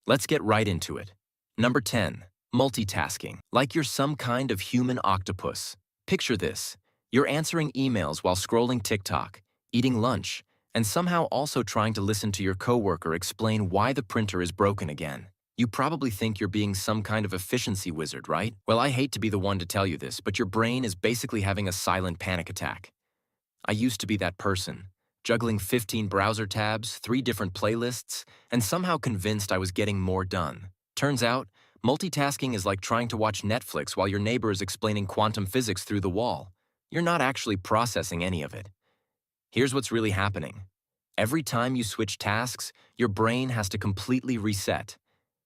Let's get right into it. Number 10. Multitasking. Like you're some kind of human octopus. Picture this. You're answering emails while scrolling TikTok, eating lunch, and somehow also trying to listen to your coworker explain why the printer is broken again. You probably think you're being some kind of efficiency wizard, right? Well, I hate to be the one to tell you this, but your brain is basically having a silent panic attack. I used to be that person, juggling 15 browser tabs, 3 different playlists, and somehow convinced I was getting more done. Turns out, multitasking is like trying to watch Netflix while your neighbor is explaining quantum physics through the wall. You're not actually processing any of it. Here's what's really happening. Every time you switch tasks, your brain has to completely reset.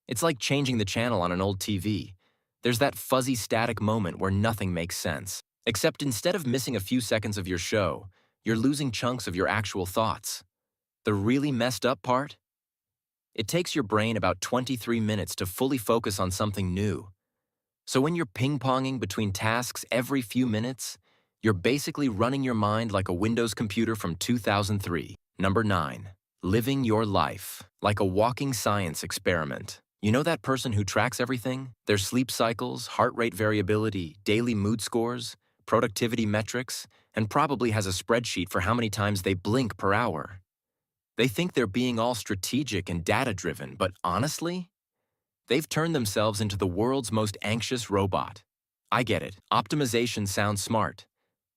It's like changing the channel on an old TV. There's that fuzzy static moment where nothing makes sense. Except instead of missing a few seconds of your show, you're losing chunks of your actual thoughts. The really messed up part? It takes your brain about 23 minutes to fully focus on something new. So when you're ping-ponging between tasks every few minutes, you're basically running your mind like a Windows computer from 2003. Number 9. Living your life like a walking science experiment. You know that person who tracks everything? Their sleep cycles, heart rate variability, daily mood scores, productivity metrics, and probably has a spreadsheet for how many times they blink per hour. They think they're being all strategic and data-driven, but honestly, they've turned themselves into the world's most anxious robot. I get it, optimization sounds smart.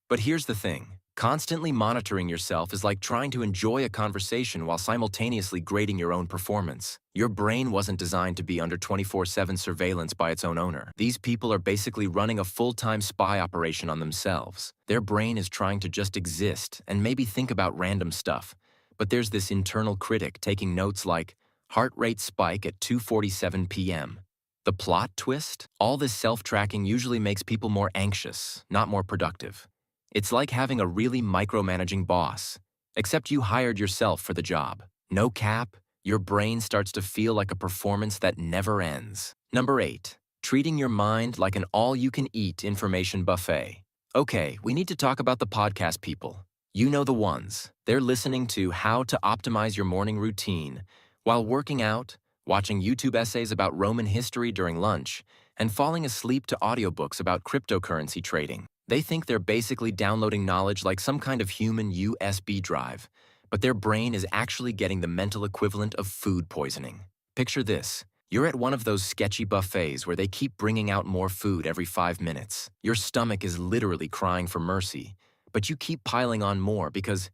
But here's the thing. Constantly monitoring yourself is like trying to enjoy a conversation while simultaneously grading your own performance. Your brain wasn't designed to be under 24/7 surveillance by its own owner. These people are basically running a full-time spy operation on themselves. Their brain is trying to just exist and maybe think about random stuff. But there's this internal critic taking notes like, heart rate spike at 2:47 p.m. The plot twist? All this self-tracking usually makes people more anxious, not more productive. It's like having a really micromanaging boss, except you hired yourself for the job. No cap, your brain starts to feel like a performance that never ends. Number 8. Treating your mind like an all-you-can-eat information buffet. Okay, we need to talk about the podcast people. You know the ones. They're listening to how to optimize your morning routine while working out, watching YouTube essays about Roman history during lunch, and falling asleep to audiobooks about cryptocurrency trading. They think they're basically downloading knowledge like some kind of human USB drive, but their brain is actually getting the mental equivalent of food poisoning. Picture this. You're at one of those sketchy buffets where they keep bringing out more food every 5 minutes. Your stomach is literally crying for mercy, but you keep piling on more because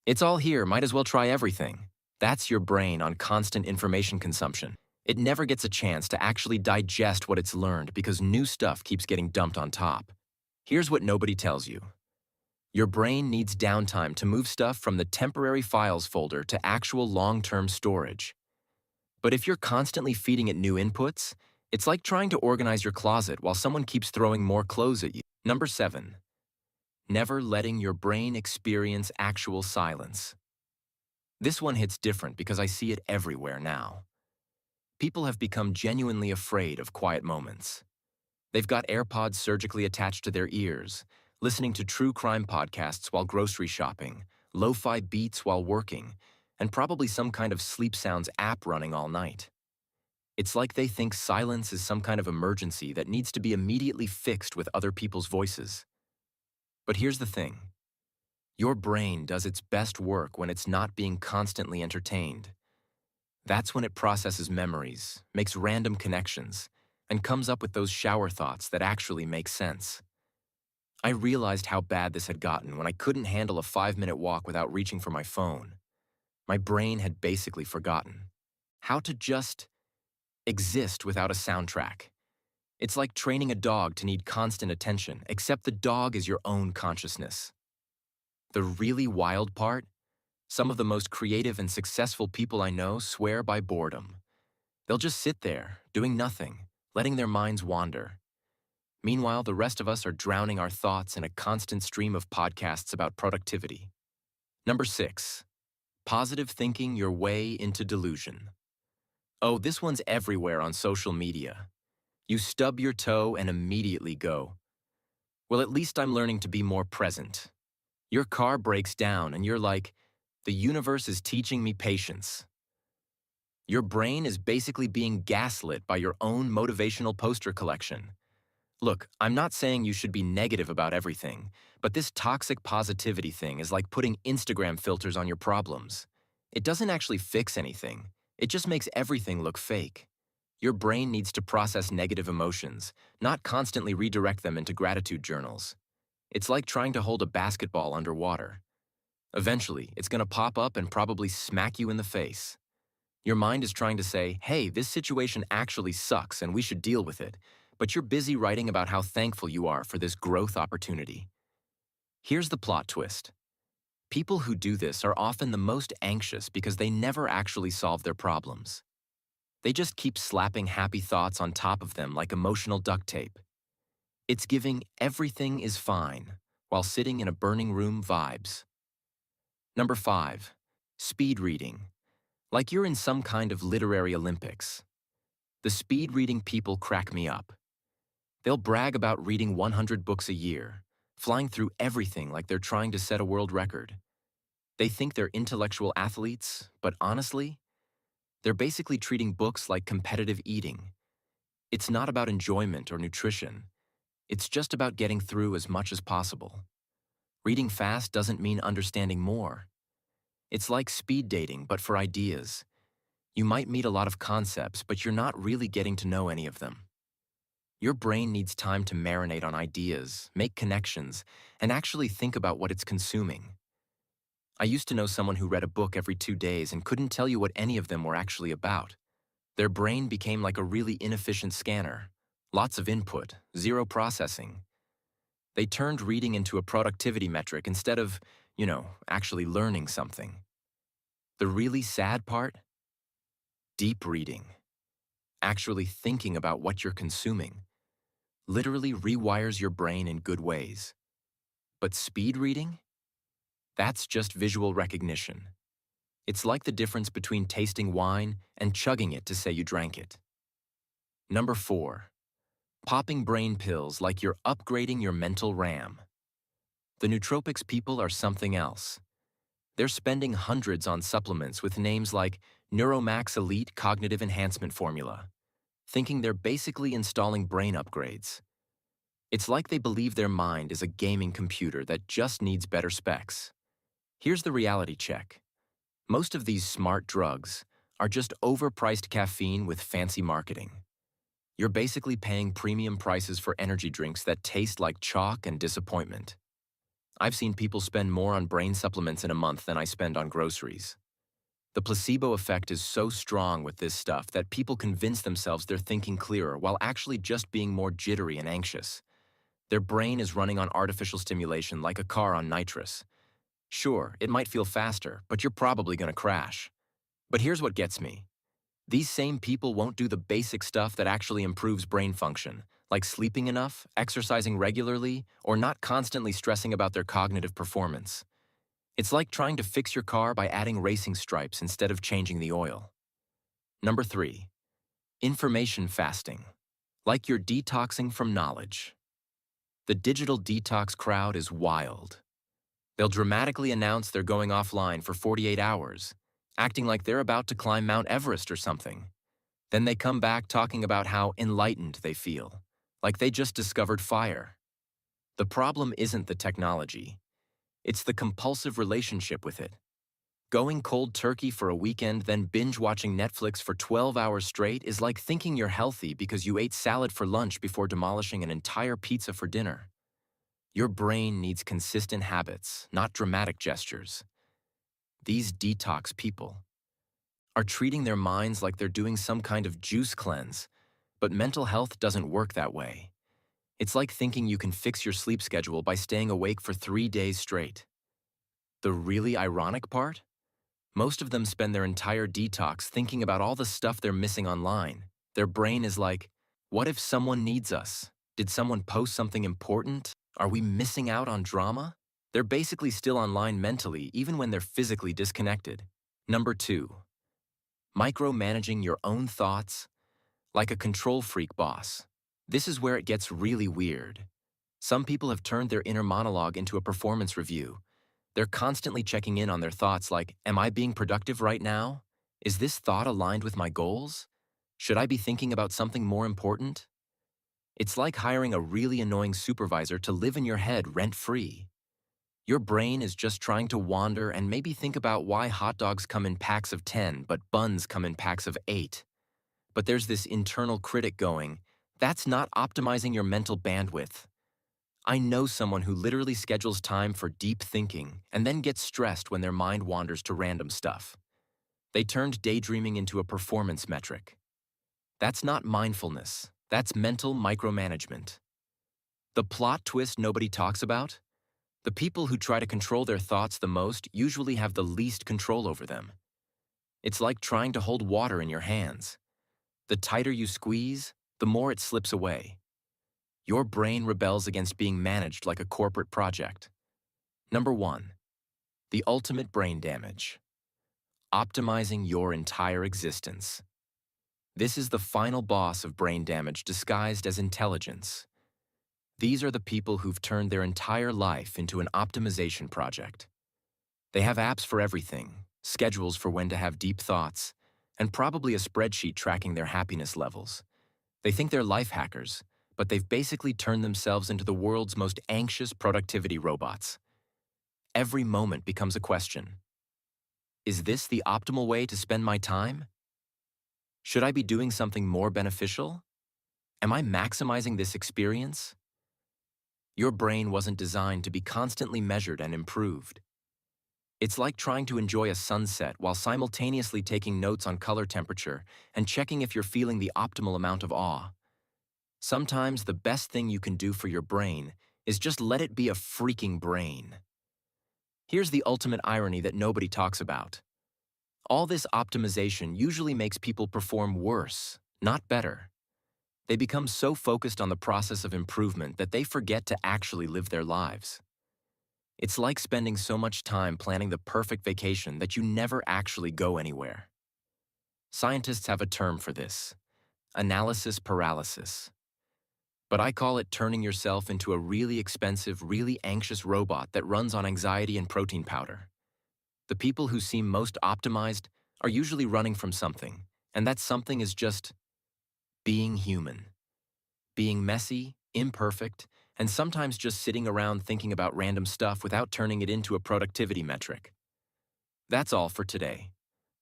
it's all here, might as well try everything. That's your brain on constant information consumption. It never gets a chance to actually digest what it's learned because new stuff keeps getting dumped on top. Here's what nobody tells you. Your brain needs downtime to move stuff from the temporary files folder to actual long-term storage. But if you're constantly feeding it new inputs, it's like trying to organize your closet while someone keeps throwing more clothes at you. Number 7. Never letting your brain experience actual silence. This one hits different because I see it everywhere now. People have become genuinely afraid of quiet moments. They've got AirPods surgically attached to their ears, listening to true crime podcasts while grocery shopping, lo-fi beats while working, and probably some kind of sleep sounds app running all night. It's like they think silence is some kind of emergency that needs to be immediately fixed with other people's voices. But here's the thing. Your brain does its best work when it's not being constantly entertained. That's when it processes memories, makes random connections, and comes up with those shower thoughts that actually make sense. I realized how bad this had gotten when I couldn't handle a 5-minute walk without reaching for my phone. My brain had basically forgotten how to just exist without a soundtrack. It's like training a dog to need constant attention, except the dog is your own consciousness. The really wild part? Some of the most creative and successful people I know swear by boredom. They'll just sit there, doing nothing, letting their minds wander. Meanwhile, the rest of us are drowning our thoughts in a constant stream of podcasts about productivity. Number 6. Positive thinking your way into delusion. Oh, this one's everywhere on social media. You stub your toe and immediately go, well, at least I'm learning to be more present. Your car breaks down and you're like, the universe is teaching me patience. Your brain is basically being gaslit by your own motivational poster collection. Look, I'm not saying you should be negative about everything, but this toxic positivity thing is like putting Instagram filters on your problems. It doesn't actually fix anything. It just makes everything look fake. Your brain needs to process negative emotions, not constantly redirect them into gratitude journals. It's like trying to hold a basketball underwater. Eventually, it's going to pop up and probably smack you in the face. Your mind is trying to say, hey, this situation actually sucks and we should deal with it, but you're busy writing about how thankful you are for this growth opportunity. Here's the plot twist. People who do this are often the most anxious because they never actually solve their problems. They just keep slapping happy thoughts on top of them like emotional duct tape. It's giving everything is fine while sitting in a burning room vibes. Number 5. Speed reading. Like you're in some kind of literary Olympics. The speed reading people crack me up. They'll brag about reading 100 books a year, flying through everything like they're trying to set a world record. They think they're intellectual athletes, but honestly, they're basically treating books like competitive eating. It's not about enjoyment or nutrition. It's just about getting through as much as possible. Reading fast doesn't mean understanding more. It's like speed dating, but for ideas. You might meet a lot of concepts, but you're not really getting to know any of them. Your brain needs time to marinate on ideas, make connections, and actually think about what it's consuming. I used to know someone who read a book every 2 days and couldn't tell you what any of them were actually about. Their brain became like a really inefficient scanner. Lots of input, zero processing. They turned reading into a productivity metric instead of, actually learning something. The really sad part? Deep reading. Actually thinking about what you're consuming. Literally rewires your brain in good ways. But speed reading? That's just visual recognition. It's like the difference between tasting wine and chugging it to say you drank it. Number 4. Popping brain pills like you're upgrading your mental RAM. The nootropics people are something else. They're spending hundreds on supplements with names like Neuromax Elite Cognitive Enhancement Formula, thinking they're basically installing brain upgrades. It's like they believe their mind is a gaming computer that just needs better specs. Here's the reality check. Most of these smart drugs are just overpriced caffeine with fancy marketing. You're basically paying premium prices for energy drinks that taste like chalk and disappointment. I've seen people spend more on brain supplements in a month than I spend on groceries. The placebo effect is so strong with this stuff that people convince themselves they're thinking clearer while actually just being more jittery and anxious. Their brain is running on artificial stimulation like a car on nitrous. Sure, it might feel faster, but you're probably going to crash. But here's what gets me. These same people won't do the basic stuff that actually improves brain function, like sleeping enough, exercising regularly, or not constantly stressing about their cognitive performance. It's like trying to fix your car by adding racing stripes instead of changing the oil. Number 3. Information fasting. Like you're detoxing from knowledge. The digital detox crowd is wild. They'll dramatically announce they're going offline for 48 hours, acting like they're about to climb Mount Everest or something. Then they come back talking about how enlightened they feel, like they just discovered fire. The problem isn't the technology. It's the compulsive relationship with it. Going cold turkey for a weekend, then binge-watching Netflix for 12 hours straight is like thinking you're healthy because you ate salad for lunch before demolishing an entire pizza for dinner. Your brain needs consistent habits, not dramatic gestures. These detox people are treating their minds like they're doing some kind of juice cleanse, but mental health doesn't work that way. It's like thinking you can fix your sleep schedule by staying awake for 3 days straight. The really ironic part? Most of them spend their entire detox thinking about all the stuff they're missing online. Their brain is like, what if someone needs us? Did someone post something important? Are we missing out on drama? They're basically still online mentally even when they're physically disconnected. Number 2. Micromanaging your own thoughts like a control freak boss. This is where it gets really weird. Some people have turned their inner monologue into a performance review. They're constantly checking in on their thoughts like, am I being productive right now? Is this thought aligned with my goals? Should I be thinking about something more important? It's like hiring a really annoying supervisor to live in your head rent-free. Your brain is just trying to wander and maybe think about why hot dogs come in packs of 10 but buns come in packs of 8. But there's this internal critic going, that's not optimizing your mental bandwidth. I know someone who literally schedules time for deep thinking and then gets stressed when their mind wanders to random stuff. They turned daydreaming into a performance metric. That's not mindfulness, that's mental micromanagement. The plot twist nobody talks about? The people who try to control their thoughts the most usually have the least control over them. It's like trying to hold water in your hands. The tighter you squeeze, the more it slips away. Your brain rebels against being managed like a corporate project. Number 1. The ultimate brain damage. Optimizing your entire existence. This is the final boss of brain damage disguised as intelligence. These are the people who've turned their entire life into an optimization project. They have apps for everything, schedules for when to have deep thoughts, and probably a spreadsheet tracking their happiness levels. They think they're life hackers, but they've basically turned themselves into the world's most anxious productivity robots. Every moment becomes a question. Is this the optimal way to spend my time? Should I be doing something more beneficial? Am I maximizing this experience? Your brain wasn't designed to be constantly measured and improved. It's like trying to enjoy a sunset while simultaneously taking notes on color temperature and checking if you're feeling the optimal amount of awe. Sometimes the best thing you can do for your brain is just let it be a freaking brain. Here's the ultimate irony that nobody talks about. All this optimization usually makes people perform worse, not better. They become so focused on the process of improvement that they forget to actually live their lives. It's like spending so much time planning the perfect vacation that you never actually go anywhere. Scientists have a term for this: analysis paralysis. But I call it turning yourself into a really expensive, really anxious robot that runs on anxiety and protein powder. The people who seem most optimized are usually running from something, and that something is just being human. Being messy, imperfect, and sometimes just sitting around thinking about random stuff without turning it into a productivity metric. That's all for today.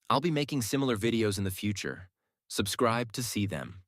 I'll be making similar videos in the future. Subscribe to see them.